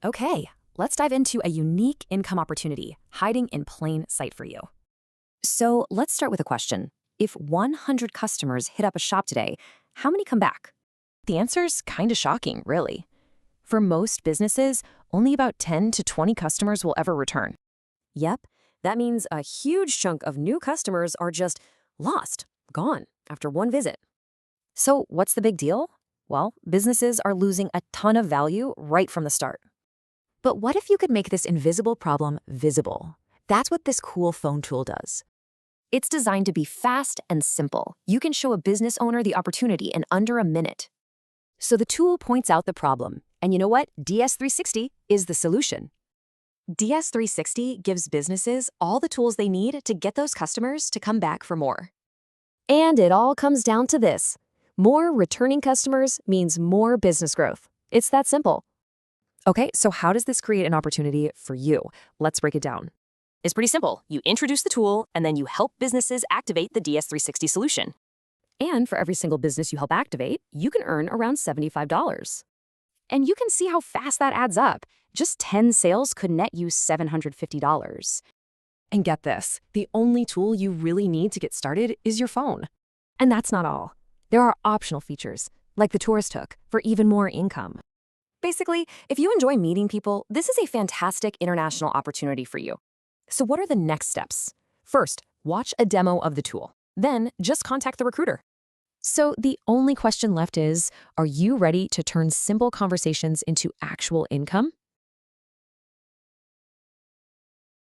Okay, let's dive into a unique income opportunity hiding in plain sight for you. So let's start with a question. If 100 customers hit up a shop today, how many come back? The answer's kind of shocking, really. For most businesses, only about 10 to 20 customers will ever return. Yep, that means a huge chunk of new customers are just lost, gone, after one visit. So what's the big deal? Well, businesses are losing a ton of value right from the start. But what if you could make this invisible problem visible? That's what this cool phone tool does. It's designed to be fast and simple. You can show a business owner the opportunity in under a minute. So the tool points out the problem. And you know what? DS360 is the solution. DS360 gives businesses all the tools they need to get those customers to come back for more. And it all comes down to this. More returning customers means more business growth. It's that simple. Okay, so how does this create an opportunity for you? Let's break it down. It's pretty simple. You introduce the tool, and then you help businesses activate the DS360 solution. And for every single business you help activate, you can earn around $75. And you can see how fast that adds up. Just 10 sales could net you $750. And get this, the only tool you really need to get started is your phone. And that's not all. There are optional features, like the tourist hook, for even more income. Basically, if you enjoy meeting people, this is a fantastic international opportunity for you. So what are the next steps? First, watch a demo of the tool. Then, just contact the recruiter. So the only question left is, are you ready to turn simple conversations into actual income?